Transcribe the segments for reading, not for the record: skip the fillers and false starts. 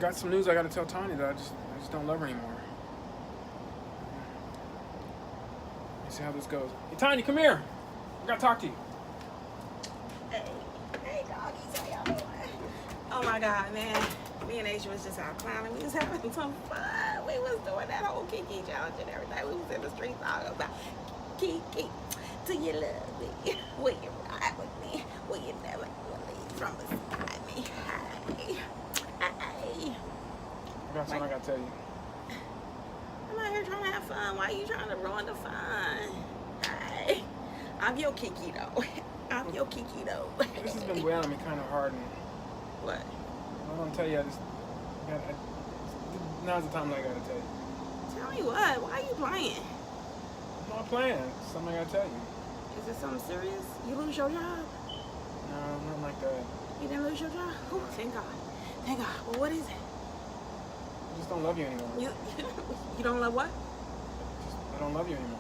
got some news I got to tell Tanya that I just don't love her anymore. Let's see how this goes. Hey, Tanya, come here. I got to talk to you. Hey, doggies, how y'all doing? Oh my God, man. Me and Asia was just out clowning. We was having some fun. We was doing that whole Kiki challenge and everything. We was in the streets talking about Kiki. Do you love me? Will you ride with me? Will you never leave from beside me? Hey. Hey. I got something I got to tell you. I'm out here trying to have fun. Why are you trying to ruin the fun? Hey. I'm your Kiki though. I'm your Kiki though. This has been weighing on me kind of hard. And what? I want to tell you, now's the time that I got to tell you. Tell me what? Why are you lying? I'm not playing. It's something I got to tell you. Is it something serious? You lose your job? No, nothing like that. You didn't lose your job? Oh, thank God. Thank God. Well, what is it? I just don't love you anymore. You don't love what? I don't love you anymore.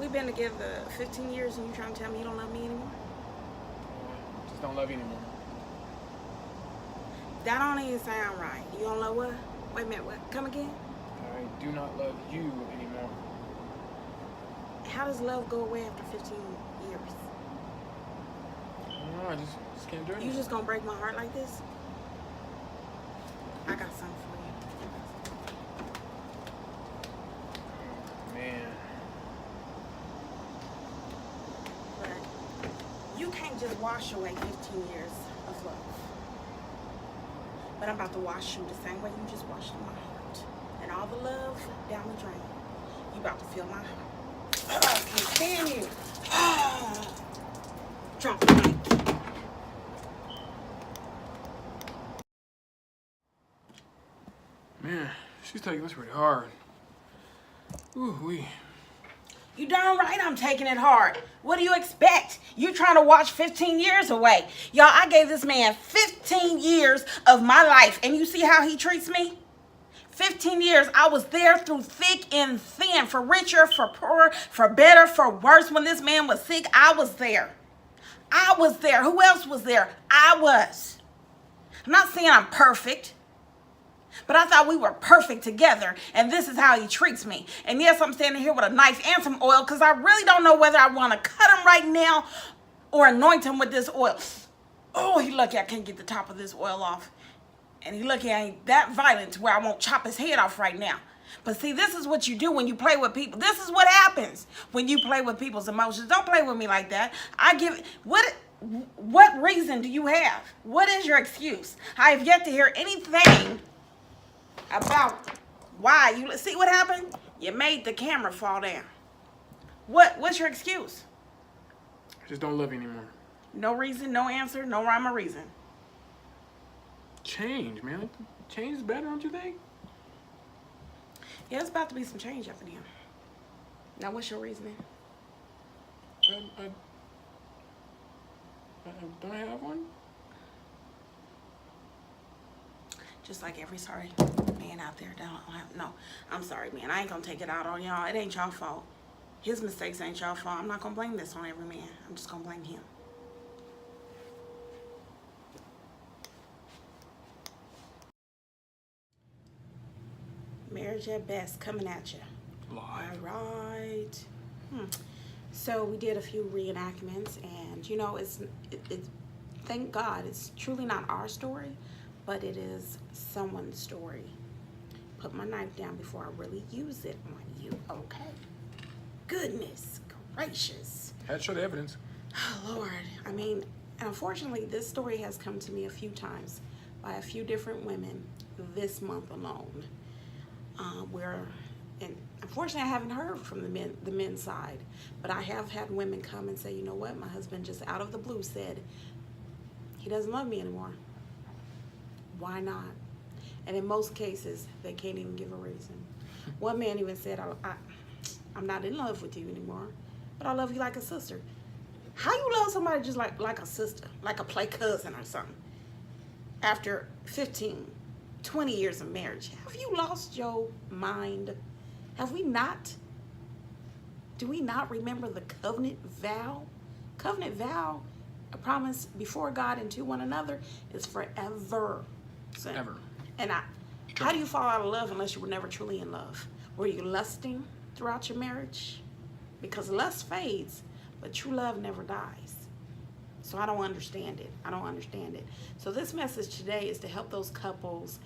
We've been together 15 years and you trying to tell me you don't love me anymore? I just don't love you anymore. That don't even sound right. You don't love what? Wait a minute, what? Come again? I do not love you anymore. How does love go away after 15 years? I don't know, I just can't do it. You just gonna break my heart like this? I got something for you. Man. But you can't just wash away 15 years of love. But I'm about to wash you the same way you just washed my heart. And all the love down the drain. You about to feel my heart. I can't stand you. Drop the mic. Man, she's taking this pretty hard. Ooh-wee. You darn right I'm taking it hard. What do you expect? You trying to watch 15 years away. Y'all, I gave this man 15 years of my life, and you see how he treats me? 15 years, I was there through thick and thin, for richer, for poorer, for better, for worse. When this man was sick, I was there. I was there. Who else was there? I was. I'm not saying I'm perfect, but I thought we were perfect together, and this is how he treats me. And yes, I'm standing here with a knife and some oil because I really don't know whether I want to cut him right now or anoint him with this oil. Oh, he lucky I can't get the top of this oil off. And he lucky I ain't that violent to where I won't chop his head off right now. But see, this is what you do when you play with people. This is what happens when you play with people's emotions. Don't play with me like that. What reason do you have? What is your excuse? I have yet to hear anything about why you see what happened. You made the camera fall down. What's your excuse? I just don't love you anymore. No reason, no answer, no rhyme or reason. Change, man. Change is better, don't you think? Yeah, it's about to be some change up in here. Now, what's your reasoning? Don't I have one? Just like every sorry man out there don't have. No, I'm sorry, man. I ain't gonna take it out on y'all. It ain't y'all fault. His mistakes ain't y'all fault. I'm not gonna blame this on every man. I'm just gonna blame him. Marriage at Best coming at you. Live. All right. So we did a few reenactments, and you know, it's thank God it's truly not our story, but it is someone's story. Put my knife down before I really use it on you, okay? Goodness gracious. Had to show the evidence. Oh, Lord. I mean, unfortunately, this story has come to me a few times by a few different women this month alone. And unfortunately, I haven't heard from the men's side, but I have had women come and say, you know what, my husband just out of the blue said he doesn't love me anymore. Why not? And in most cases, they can't even give a reason. One man even said, I'm not in love with you anymore, but I love you like a sister. How you love somebody just like a sister, like a play cousin or something? After 15, 20 years of marriage, have you lost your mind? Have we not? Do we not remember the covenant vow? Covenant vow, a promise before God and to one another, is forever. Ever. And how do you fall out of love unless you were never truly in love? Were you lusting throughout your marriage? Because lust fades, but true love never dies. So I don't understand it. I don't understand it. So this message today is to help those couples,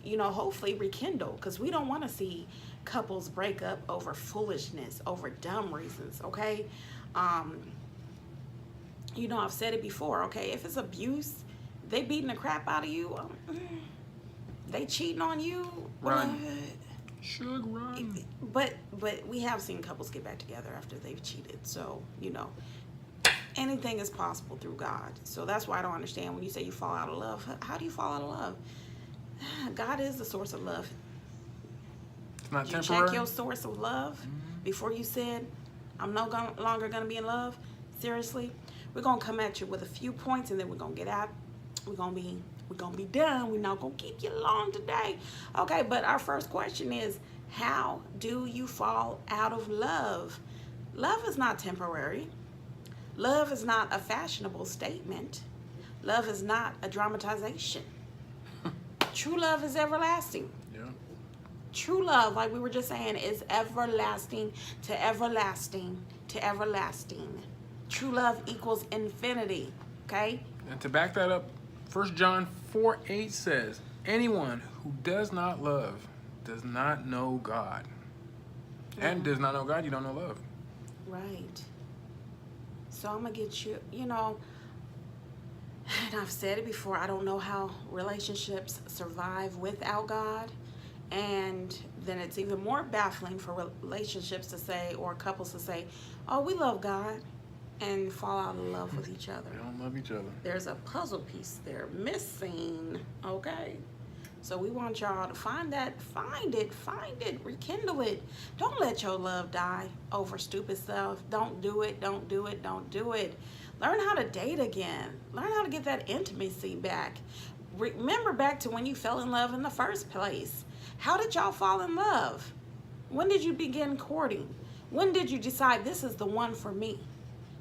hopefully rekindle, because we don't want to see couples break up over foolishness, over dumb reasons, okay? I've said it before, okay? If it's abuse, they beating the crap out of you, they cheating on you. Run. Should run. But we have seen couples get back together after they've cheated. So, anything is possible through God. So that's why I don't understand when you say you fall out of love. How do you fall out of love? God is the source of love. It's not Did you temporary. check your source of love before you said, I'm no longer going to be in love? Seriously? We're going to come at you with a few points, and then we're going to get out. We're going to be done. We're not going to keep you long today. Okay, but our first question is, how do you fall out of love? Love is not temporary. Love is not a fashionable statement. Love is not a dramatization. True love is everlasting. Yeah. True love, like we were just saying, is everlasting to everlasting to everlasting. True love equals infinity, okay? And to back that up, 1 John 4:8 says, anyone who does not love does not know God. And does not know God, you don't know love. Right. So I'm going to get you, and I've said it before, I don't know how relationships survive without God. And then it's even more baffling for relationships to say, or couples to say, oh, we love God, and fall out of love with each other. They don't love each other. There's a puzzle piece there missing, okay? So we want y'all to find it, rekindle it. Don't let your love die over stupid stuff. Don't do it. Learn how to date again. Learn how to get that intimacy back. Remember back to when you fell in love in the first place. How did y'all fall in love? When did you begin courting? When did you decide this is the one for me?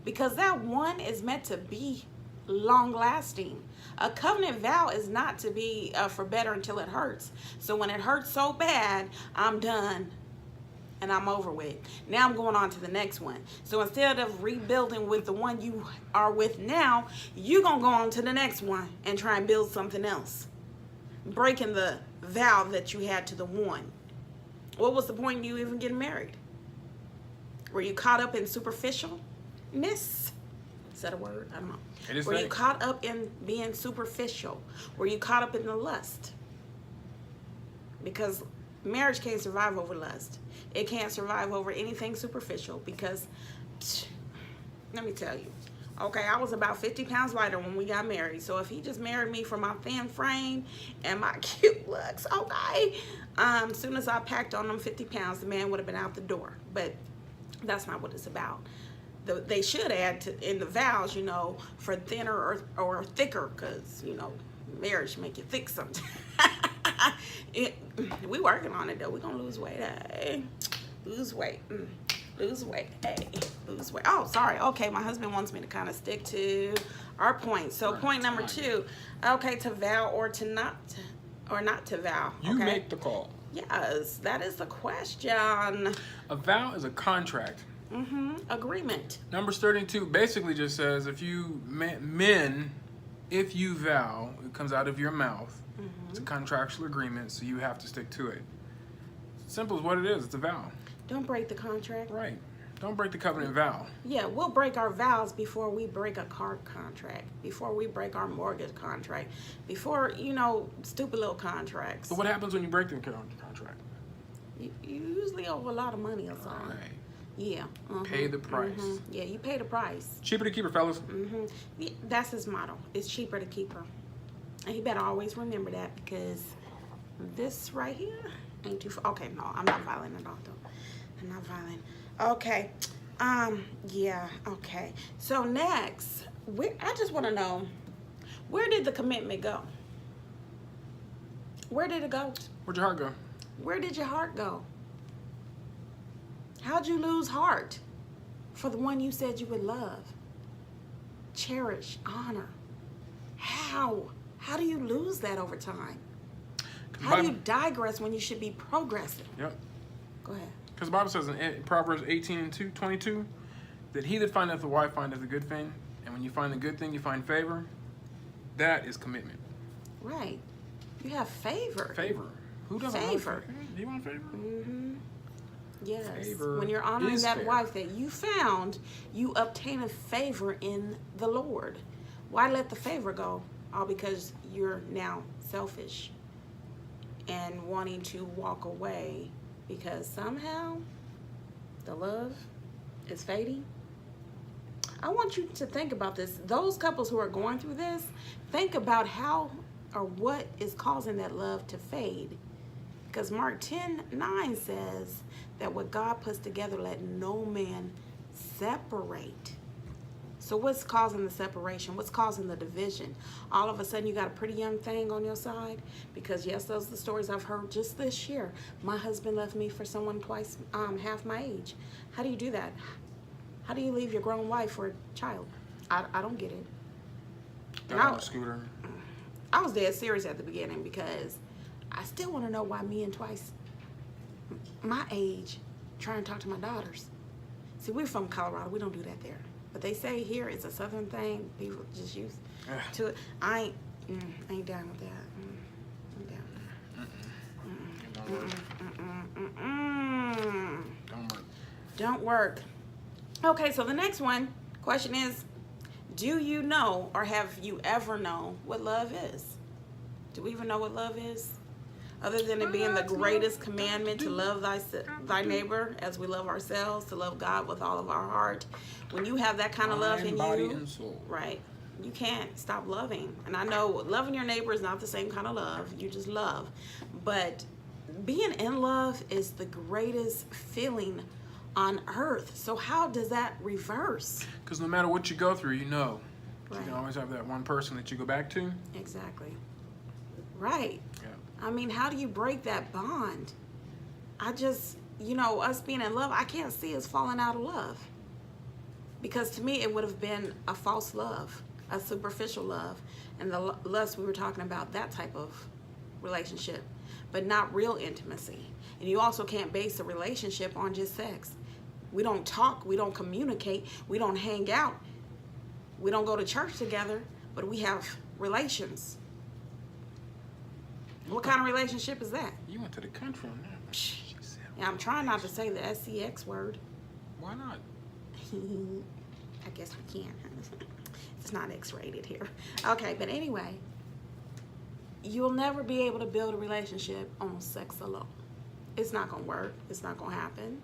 Because that one is meant to be long lasting. A covenant vow is not to be for better until it hurts. So when it hurts so bad, I'm done and I'm over with. Now I'm going on to the next one. So instead of rebuilding with the one you are with now, you're going to go on to the next one and try and build something else. Breaking the vow that you had to the one. What was the point in you even getting married? Were you caught up in superficialness? Is that a word? I don't know. Were you caught up in being superficial? Were you caught up in the lust? Because marriage can't survive over lust. It can't survive over anything superficial because, let me tell you, okay, I was about 50 pounds lighter when we got married. So if he just married me for my thin frame and my cute looks, okay, as soon as I packed on them 50 pounds, the man would have been out the door. But that's not what it's about. They should add in the vows, for thinner or thicker, because, marriage make you thick sometimes. We working on it, though. We're going to lose weight. Hey. Lose weight. Lose weight. Hey. Lose weight. Oh, sorry. Okay, my husband wants me to kind of stick to our point. So point number 2, okay, to vow or not to vow. Okay? You make the call. Yes, that is the question. A vow is a contract. Agreement. Numbers 32 basically just says if you men, if you vow, it comes out of your mouth. It's a contractual agreement, so you have to stick to it. Simple as what it is. It's a vow. Don't break the contract. Right. Don't break the covenant vow. Yeah, we'll break our vows before we break a car contract, before we break our mortgage contract, before, stupid little contracts. So what happens when you break the contract? You usually owe a lot of money or something. Right. Yeah. Pay the price. Yeah, you pay the price. Cheaper to keep her, fellas. Yeah, that's his motto. It's cheaper to keep her. And he better always remember that, because this right here ain't too far. Okay, no, I'm not violent at all, though. I'm not violent. Okay. Yeah, okay. So next, I just want to know, where did the commitment go? Where did it go? Where'd your heart go? Where did your heart go? How'd you lose heart for the one you said you would love, cherish, honor? How do you lose that over time? How do you digress when you should be progressing? Yep. Go ahead. Because the Bible says in Proverbs 18:22 that he that findeth a wife findeth a good thing, and when you find a good thing, you find favor. That is commitment. Right. You have favor. Favor. Who doesn't want favor? Do you want favor? Mm-hmm. Yes. Favor when you're honoring that fair. wife that you found, you obtain a favor in the Lord. Why let the favor go? All because you're now selfish and wanting to walk away because somehow the love is fading. I want you to think about this. Those couples who are going through this, think about how or what is causing that love to fade. Because Mark 10:9 says that what God puts together, let no man separate. So what's causing the separation? What's causing the division? All of a sudden you got a pretty young thing on your side? Because yes, those are the stories I've heard just this year. My husband left me for someone twice, half my age. How do you do that? How do you leave your grown wife for a child? I don't get it. And Scooter. I was dead serious at the beginning because I still want to know why me and twice my age trying to talk to my daughters. See, we're from Colorado. We don't do that there. But they say here it's a southern thing. People just used to it. I ain't down with that. I'm down with that. Don't work. Okay, so the next question is, do you know or have you ever known what love is? Do we even know what love is? Other than it being the greatest commandment to love thy neighbor as we love ourselves, to love God with all of our heart. When you have that kind of love in body, you, and soul. right, you can't stop loving. And I know loving your neighbor is not the same kind of love. You just love. But being in love is the greatest feeling on earth. So how does that reverse? Because no matter what you go through, you know. Right. You can always have that one person that you go back to. Exactly. Right. Yeah. I mean, how do you break that bond? I just, us being in love, I can't see us falling out of love. Because to me, it would have been a false love, a superficial love. And the lust we were talking about, that type of relationship, but not real intimacy. And you also can't base a relationship on just sex. We don't talk, we don't communicate, we don't hang out, we don't go to church together, but we have relations. What kind of relationship is that? You went to the country on that. Yeah, I'm trying not to say the SCX word. Why not? I guess we can't. It's not X-rated here. Okay, but anyway, you'll never be able to build a relationship on sex alone. It's not going to work. It's not going to happen.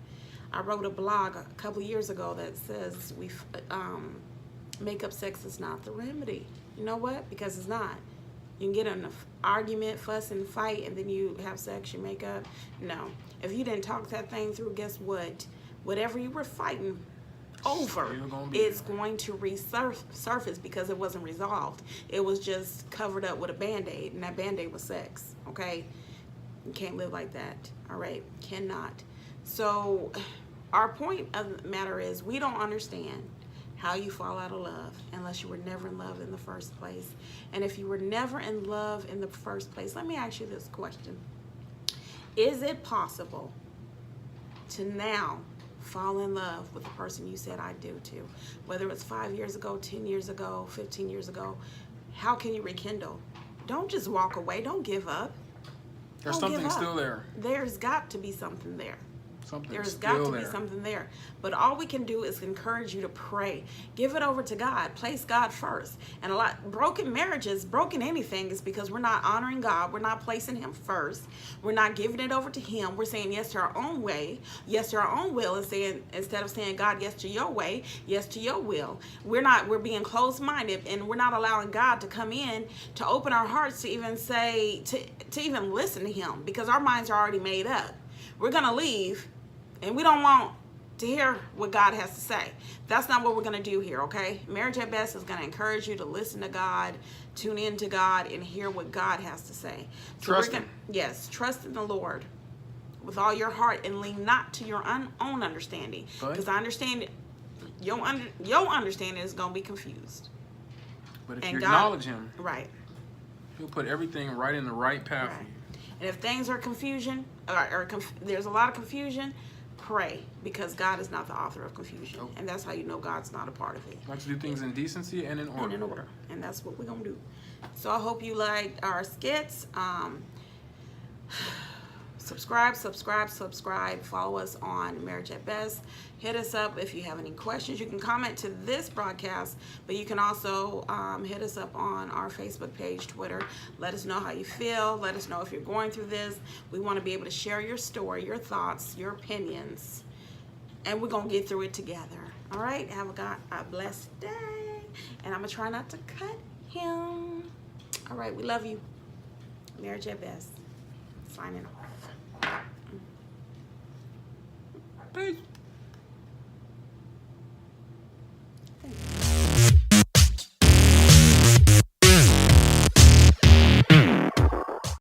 I wrote a blog a couple years ago that says makeup sex is not the remedy. You know what? Because it's not. You can get in an argument, fuss, and fight, and then you have sex, you make up. No. If you didn't talk that thing through, guess what? Whatever you were fighting over, it's going to resurface because it wasn't resolved. It was just covered up with a Band-Aid, and that Band-Aid was sex, okay? You can't live like that, all right? Cannot. So our point of the matter is we don't understand how you fall out of love unless you were never in love in the first place. And if you were never in love in the first place, let me ask you this question. Is it possible to now fall in love with the person you said I do to? Whether it's 5 years ago, 10 years ago, 15 years ago, how can you rekindle? Don't just walk away. Don't give up. There's something still there. There's got to be something there. There's got to be something there. But all we can do is encourage you to pray. Give it over to God. Place God first. And a lot broken marriages, broken anything is because we're not honoring God. We're not placing him first. We're not giving it over to him. We're saying yes to our own way, yes to our own will, and saying instead of saying God, yes to your way, yes to your will. We're being closed-minded, and we're not allowing God to come in to open our hearts to even say to even listen to him, because our minds are already made up. We're gonna leave, and we don't want to hear what God has to say. That's not what we're going to do here, okay? Marriage at Best is going to encourage you to listen to God, tune in to God, and hear what God has to say. So trust him. Yes, trust in the Lord with all your heart and lean not to your own understanding. Because I understand your understanding is going to be confused. But if you acknowledge him, right, he'll put everything right in the right path for you. And if things are confusion, there's a lot of confusion, pray, because God is not the author of confusion. Nope. And that's how you know God's not a part of it. Let's do things in decency and in order. And in order. And that's what we're going to do. So I hope you liked our skits. Subscribe. Follow us on Marriage at Best. Hit us up if you have any questions. You can comment to this broadcast, but you can also hit us up on our Facebook page, Twitter. Let us know how you feel. Let us know if you're going through this. We want to be able to share your story, your thoughts, your opinions, and we're going to get through it together. All right? Have a blessed day. And I'm going to try not to cut him. All right. We love you. Marriage at Best. Signing off. Peace.